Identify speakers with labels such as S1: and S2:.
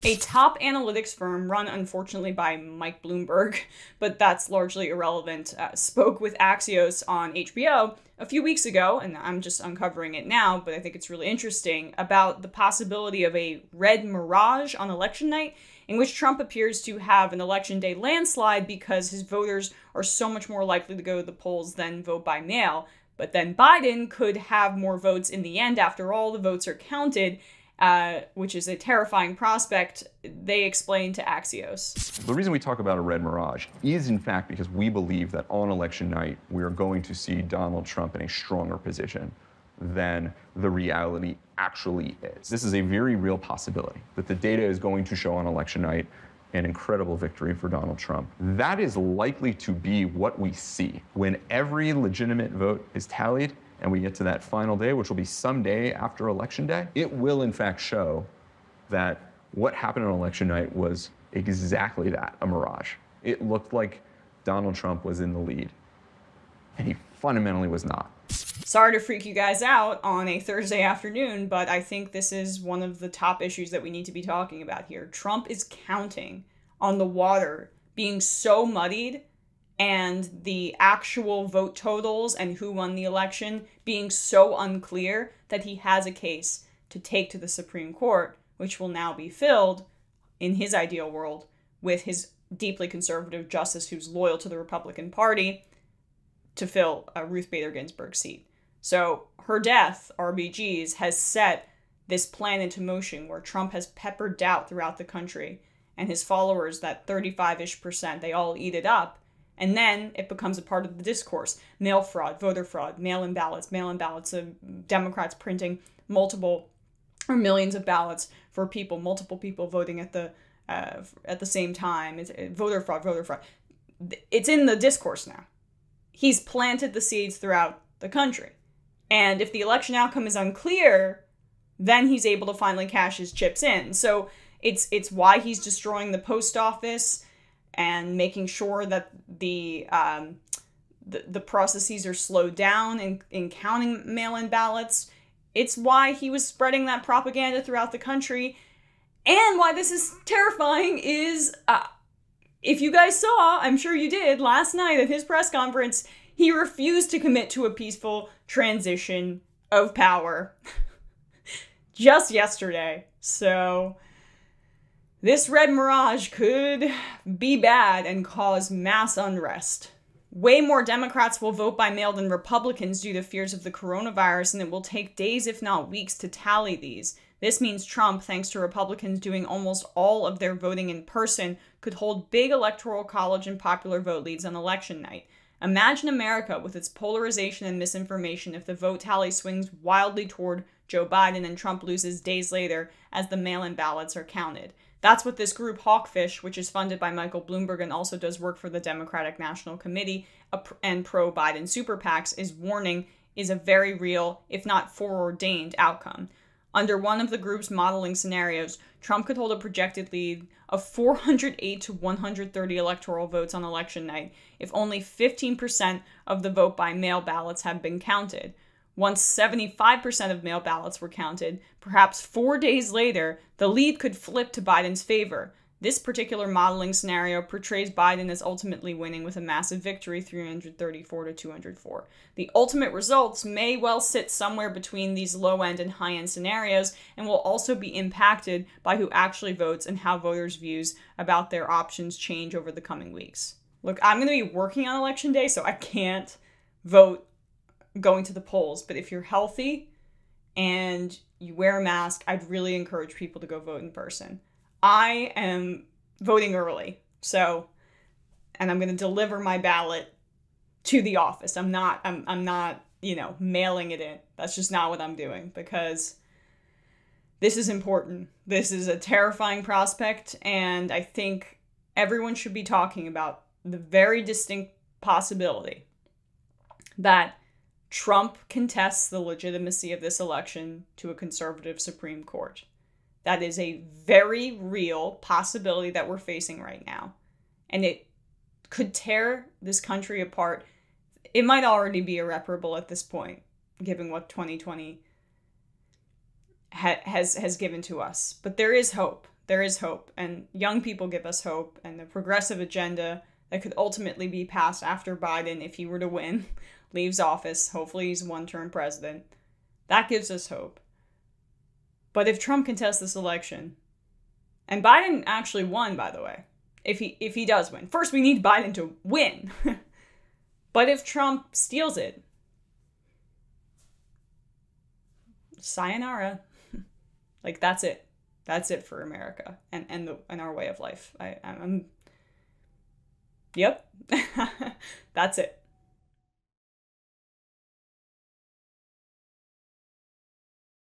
S1: A top analytics firm run, unfortunately, by Mike Bloomberg, but that's largely irrelevant, spoke with Axios on HBO a few weeks ago, and I'm just uncovering it now, but I think it's really interesting, about the possibility of a red mirage on election night, in which Trump appears to have an election day landslide because his voters are so much more likely to go to the polls than vote by mail. But then Biden could have more votes in the end after all the votes are counted, which is a terrifying prospect, they explained to Axios.
S2: The reason we talk about a red mirage is, in fact, because we believe that on election night, we are going to see Donald Trump in a stronger position than the reality actually is. This is a very real possibility that the data is going to show on election night an incredible victory for Donald Trump. That is likely to be what we see when every legitimate vote is tallied and we get to that final day, which will be someday after Election Day. It will, in fact, show that what happened on election night was exactly that, a mirage. It looked like Donald Trump was in the lead, and he fundamentally was not.
S1: Sorry to freak you guys out on a Thursday afternoon, but I think this is one of the top issues that we need to be talking about here. Trump is counting on the water being so muddied and the actual vote totals and who won the election being so unclear that he has a case to take to the Supreme Court, which will now be filled, in his ideal world, with his deeply conservative justice who's loyal to the Republican Party, to fill Ruth Bader Ginsburg's seat. So her death, RBG's, has set this plan into motion where Trump has peppered doubt throughout the country, and his followers, that 35-ish%, they all eat it up. And then it becomes a part of the discourse. Mail fraud, voter fraud, mail-in ballots, Democrats printing multiple or millions of ballots for people, multiple people voting at the same time. It's voter fraud. It's in the discourse now. He's planted the seeds throughout the country. And if the election outcome is unclear, then he's able to finally cash his chips in. So it's why he's destroying the post office and making sure that the processes are slowed down in counting mail-in ballots. It's why he was spreading that propaganda throughout the country. And why this is terrifying is, if you guys saw, I'm sure you did, last night at his press conference, he refused to commit to a peaceful transition of power. Just yesterday. So this red mirage could be bad and cause mass unrest. Way more Democrats will vote by mail than Republicans due to fears of the coronavirus, and it will take days, if not weeks, to tally these. This means Trump, thanks to Republicans doing almost all of their voting in person, could hold big electoral college and popular vote leads on election night. Imagine America with its polarization and misinformation if the vote tally swings wildly toward Joe Biden and Trump loses days later as the mail-in ballots are counted. That's what this group, Hawkfish, which is funded by Michael Bloomberg and also does work for the Democratic National Committee and pro-Biden super PACs, is warning is a very real, if not foreordained, outcome. Under one of the group's modeling scenarios, Trump could hold a projected lead of 408 to 130 electoral votes on election night if only 15% of the vote by mail ballots had been counted. Once 75% of mail ballots were counted, perhaps 4 days later, the lead could flip to Biden's favor. This particular modeling scenario portrays Biden as ultimately winning with a massive victory, 334 to 204. The ultimate results may well sit somewhere between these low-end and high-end scenarios and will also be impacted by who actually votes and how voters' views about their options change over the coming weeks. Look, I'm going to be working on Election Day, so I can't vote going to the polls, but if you're healthy and you wear a mask, I'd really encourage people to go vote in person. I am voting early, and I'm going to deliver my ballot to the office. I'm not, mailing it in. That's just not what I'm doing, because this is important. This is a terrifying prospect, and I think everyone should be talking about the very distinct possibility that Trump contests the legitimacy of this election to a conservative Supreme Court. That is a very real possibility that we're facing right now. And it could tear this country apart. It might already be irreparable at this point, given what 2020 has given to us. But there is hope. There is hope, and young people give us hope, and the progressive agenda that could ultimately be passed after Biden, if he were to win, leaves office. Hopefully he's one-term president. That gives us hope. But if Trump contests this election, and Biden actually won, by the way, if he does win. First, we need Biden to win. But if Trump steals it, sayonara. Like, that's it. That's it for America and our way of life. I'm yep. That's it.